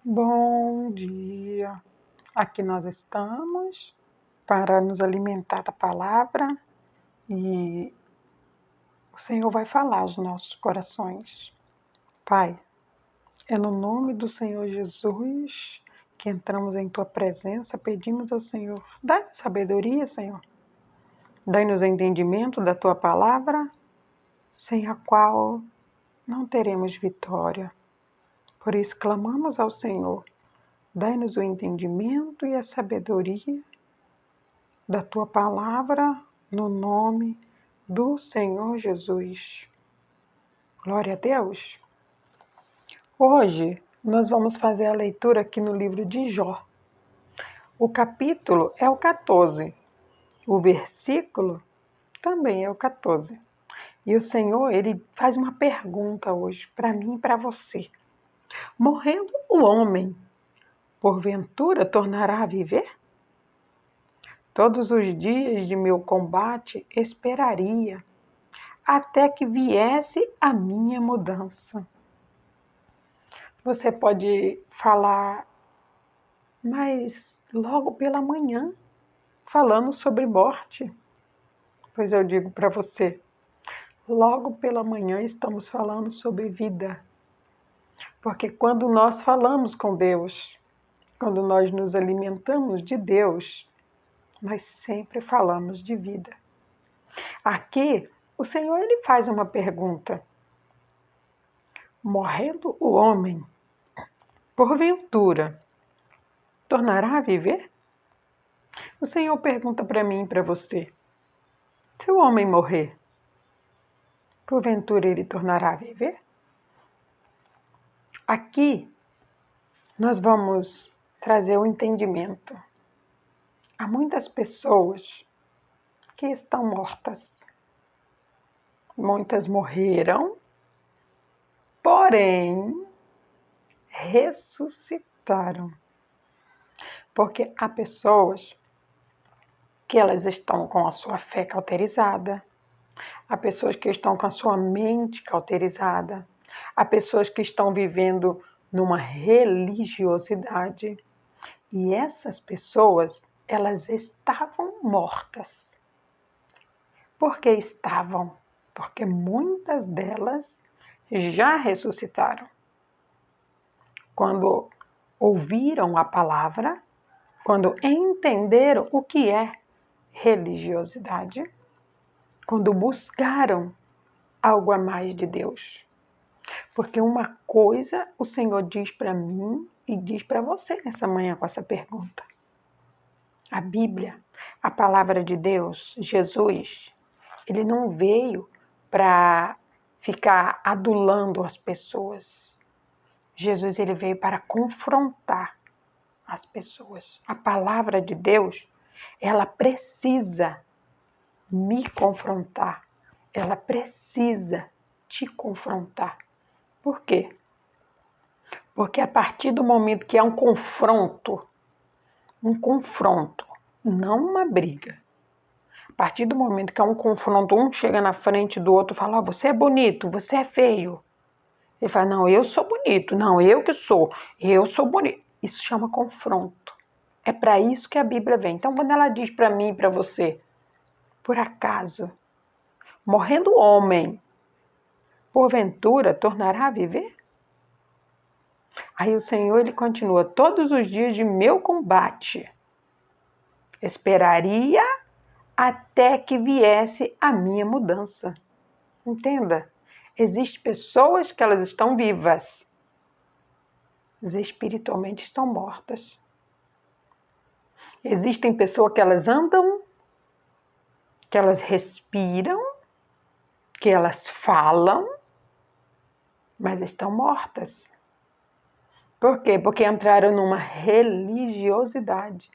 Bom dia! Aqui nós estamos para nos alimentar da palavra e o Senhor vai falar aos nossos corações. Pai, é no nome do Senhor Jesus que entramos em Tua presença, pedimos ao Senhor, dai-nos sabedoria, Senhor, dai-nos entendimento da Tua palavra, sem a qual não teremos vitória. Por isso clamamos ao Senhor, dai-nos o entendimento e a sabedoria da Tua palavra, no nome do Senhor Jesus. Glória a Deus! Hoje nós vamos fazer a leitura aqui no livro de Jó. O capítulo é o 14, o versículo também é o 14. E o Senhor, Ele faz uma pergunta hoje para mim e para você. Morrendo o homem, porventura tornará a viver? Todos os dias de meu combate esperaria, até que viesse a minha mudança. Você pode falar, mas logo pela manhã, falando sobre morte. Pois eu digo para você, logo pela manhã estamos falando sobre vida. Porque quando nós falamos com Deus, quando nós nos alimentamos de Deus, nós sempre falamos de vida. Aqui, o Senhor ele faz uma pergunta. Morrendo o homem, porventura, tornará a viver? O Senhor pergunta para mim e para você. Se o homem morrer, porventura ele tornará a viver? Aqui, nós vamos trazer o entendimento. Há muitas pessoas que estão mortas. Muitas morreram, porém, ressuscitaram. Porque há pessoas que elas estão com a sua fé cauterizada, há pessoas que estão com a sua mente cauterizada, há pessoas que estão vivendo numa religiosidade e essas pessoas, elas estavam mortas. Por que estavam? Porque muitas delas já ressuscitaram. Quando ouviram a palavra, quando entenderam o que é religiosidade, quando buscaram algo a mais de Deus. Porque uma coisa o Senhor diz para mim e diz para você nessa manhã com essa pergunta. A Bíblia, a palavra de Deus, Jesus, ele não veio para ficar adulando as pessoas. Jesus ele veio para confrontar as pessoas. A palavra de Deus, ela precisa me confrontar. Ela precisa te confrontar. Por quê? Porque a partir do momento que há um confronto, não uma briga. A partir do momento que há um confronto, um chega na frente do outro e fala, você é bonito, você é feio. Ele fala, não, eu sou bonito, não, eu sou bonito. Isso chama confronto. É para isso que a Bíblia vem. Então, quando ela diz para mim e para você, por acaso, morrendo o homem, porventura, tornará a viver? Aí o Senhor, ele continua, todos os dias de meu combate, esperaria até que viesse a minha mudança. Entenda, existem pessoas que elas estão vivas, mas espiritualmente estão mortas. Existem pessoas que elas andam, que elas respiram, que elas falam, mas estão mortas. Por quê? Porque entraram numa religiosidade.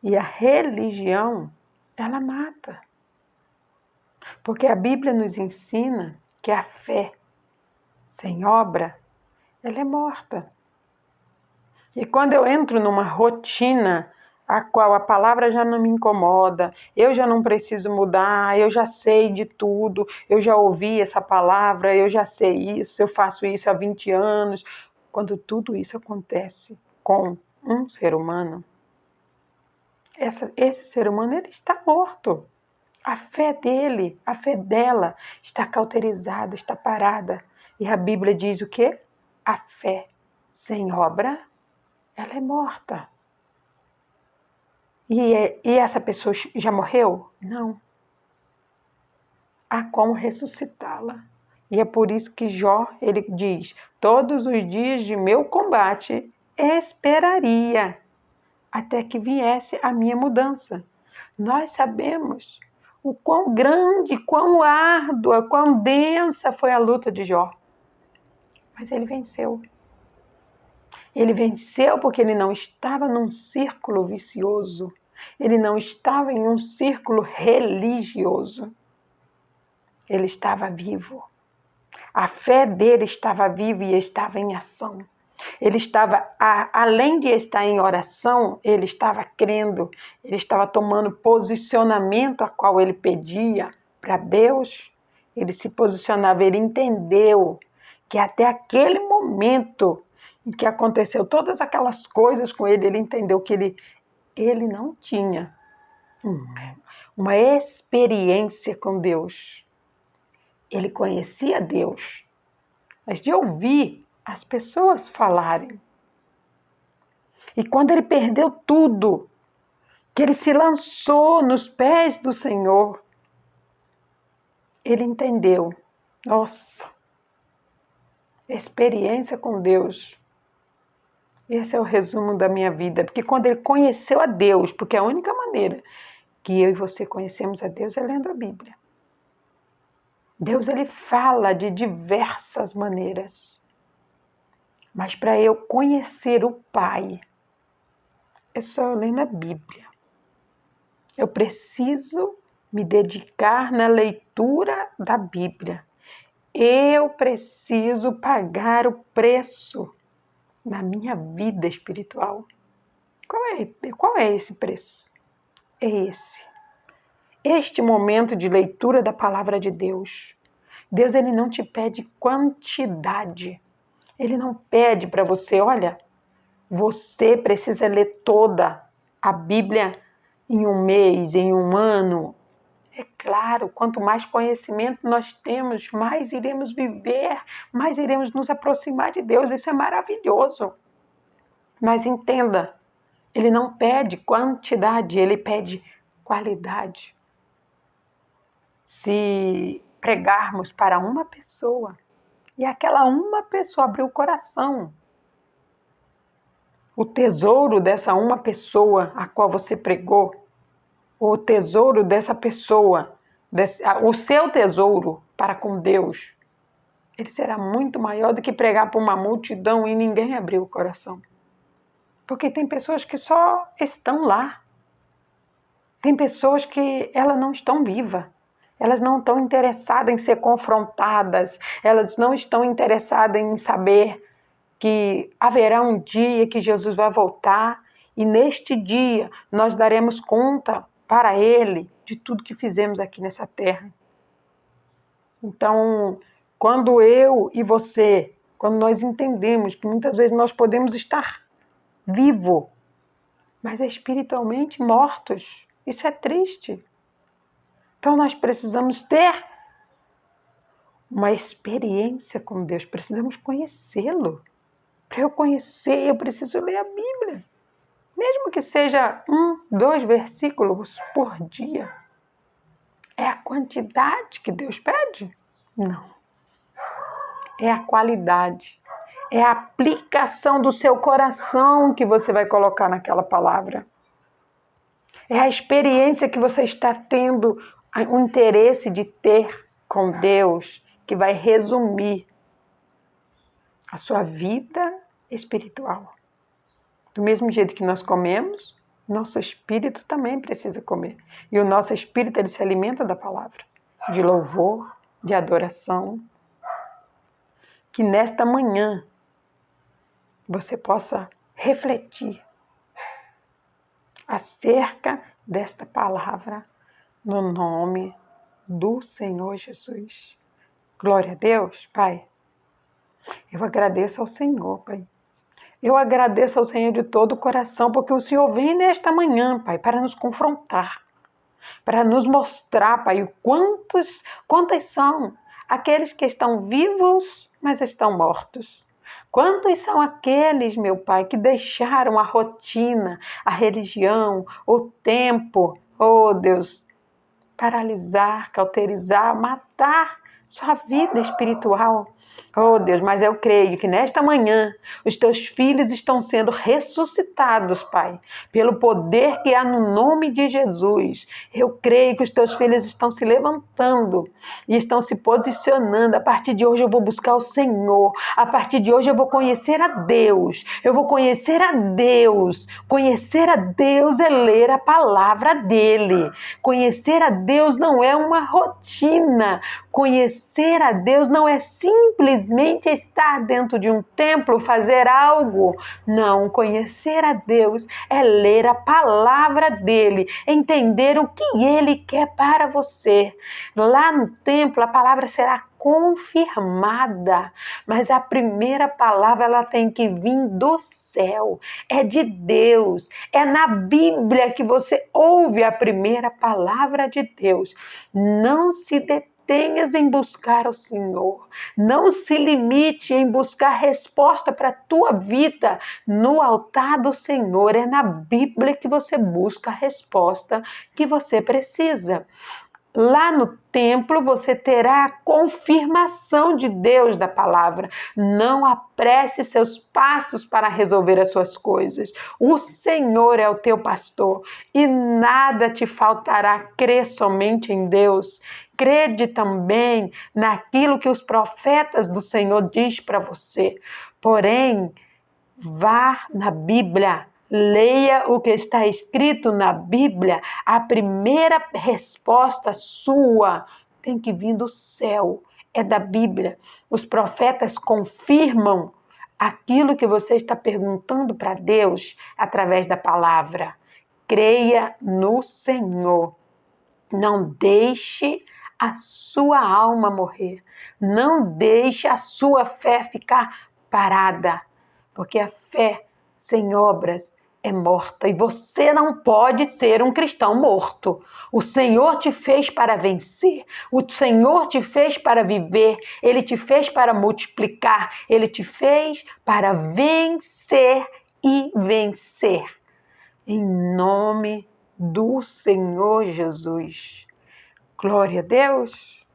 E a religião, ela mata. Porque a Bíblia nos ensina que a fé sem obra, ela é morta. E quando eu entro numa rotina a qual a palavra já não me incomoda, eu já não preciso mudar, eu já sei de tudo, eu já ouvi essa palavra, eu já sei isso, eu faço isso há 20 anos. quando tudo isso acontece com um ser humano, esse ser humano ele está morto. A fé dele, a fé dela está cauterizada, está parada. E a Bíblia diz o quê? A fé sem obra, ela é morta. E essa pessoa já morreu? Não. Há como ressuscitá-la. E é por isso que Jó, ele diz, todos os dias de meu combate esperaria até que viesse a minha mudança. Nós sabemos o quão grande, quão árdua, quão densa foi a luta de Jó. Mas ele venceu. Ele venceu porque ele não estava num círculo vicioso. Ele não estava em um círculo religioso. Ele estava vivo. A fé dele estava viva e estava em ação. Ele estava, além de estar em oração, ele estava crendo, ele estava tomando posicionamento a qual ele pedia para Deus. Ele se posicionava, ele entendeu que até aquele momento em que aconteceu todas aquelas coisas com ele, ele entendeu que ele não tinha uma experiência com Deus. Ele conhecia Deus, mas de ouvir as pessoas falarem. E quando ele perdeu tudo, que ele se lançou nos pés do Senhor, ele entendeu. Nossa, experiência com Deus. Esse é o resumo da minha vida. Porque quando ele conheceu a Deus, porque a única maneira que eu e você conhecemos a Deus é lendo a Bíblia. Deus, ele fala de diversas maneiras. Mas para eu conhecer o Pai, é só eu ler na Bíblia. Eu preciso me dedicar na leitura da Bíblia. Eu preciso pagar o preço na minha vida espiritual. Qual é esse preço? É esse. Este momento de leitura da palavra de Deus. Deus, ele não te pede quantidade. Ele não pede para você, olha, você precisa ler toda a Bíblia em um mês, em um ano. É claro, quanto mais conhecimento nós temos, mais iremos viver, mais iremos nos aproximar de Deus. Isso é maravilhoso. Mas entenda, ele não pede quantidade, ele pede qualidade. Se pregarmos para uma pessoa e aquela uma pessoa abrir o coração, o tesouro dessa uma pessoa a qual você pregou, o tesouro dessa pessoa, o seu tesouro para com Deus, ele será muito maior do que pregar para uma multidão e ninguém abrir o coração. Porque tem pessoas que só estão lá. Tem pessoas que elas não estão vivas. Elas não estão interessadas em ser confrontadas. Elas não estão interessadas em saber que haverá um dia que Jesus vai voltar e neste dia nós daremos conta para Ele de tudo que fizemos aqui nessa terra. Então, quando eu e você, quando nós entendemos que muitas vezes nós podemos estar vivos, mas espiritualmente mortos, isso é triste. Então nós precisamos ter uma experiência com Deus, precisamos conhecê-lo. Para eu conhecer, eu preciso ler a Bíblia. Mesmo que seja 2 versículos por dia. É a quantidade que Deus pede? Não. É a qualidade. É a aplicação do seu coração que você vai colocar naquela palavra. É a experiência que você está tendo, o interesse de ter com Deus, que vai resumir a sua vida espiritual. Do mesmo jeito que nós comemos, nosso espírito também precisa comer. E o nosso espírito, ele se alimenta da palavra, de louvor, de adoração. Que nesta manhã você possa refletir acerca desta palavra no nome do Senhor Jesus. Glória a Deus, Pai. Eu agradeço ao Senhor, Pai. Eu agradeço ao Senhor de todo o coração, porque o Senhor vem nesta manhã, Pai, para nos confrontar, para nos mostrar, Pai, quantos são aqueles que estão vivos, mas estão mortos. Quantos são aqueles, meu Pai, que deixaram a rotina, a religião, o tempo, oh Deus, paralisar, cauterizar, matar sua vida espiritual. Oh Deus, mas eu creio que nesta manhã os teus filhos estão sendo ressuscitados, Pai, pelo poder que há no nome de Jesus. Eu creio que os teus filhos estão se levantando e estão se posicionando. A partir de hoje eu vou buscar o Senhor. A partir de hoje eu vou conhecer a Deus. Eu vou conhecer a Deus. Conhecer a Deus é ler a palavra dele. Conhecer a Deus não é uma rotina. Conhecer a Deus não é simplesmente estar dentro de um templo, fazer algo. Não, conhecer a Deus é ler a palavra dele, entender o que ele quer para você. Lá no templo, a palavra será confirmada, mas a primeira palavra ela tem que vir do céu, é de Deus, é na Bíblia que você ouve a primeira palavra de Deus. Não se detenhas em buscar o Senhor, não se limite em buscar resposta para a tua vida no altar do Senhor, é na Bíblia que você busca a resposta que você precisa. Lá no templo você terá a confirmação de Deus da palavra. Não apresse seus passos para resolver as suas coisas. O Senhor é o teu pastor e nada te faltará. Crê somente em Deus. Crede também naquilo que os profetas do Senhor diz para você. Porém, vá na Bíblia. Leia o que está escrito na Bíblia. A primeira resposta sua tem que vir do céu, é da Bíblia. Os profetas confirmam aquilo que você está perguntando para Deus através da palavra. Creia no Senhor. Não deixe a sua alma morrer. Não deixe a sua fé ficar parada, porque a fé sem obras é morta e você não pode ser um cristão morto. O Senhor te fez para vencer, o Senhor te fez para viver, Ele te fez para multiplicar, Ele te fez para vencer e vencer. Em nome do Senhor Jesus. Glória a Deus.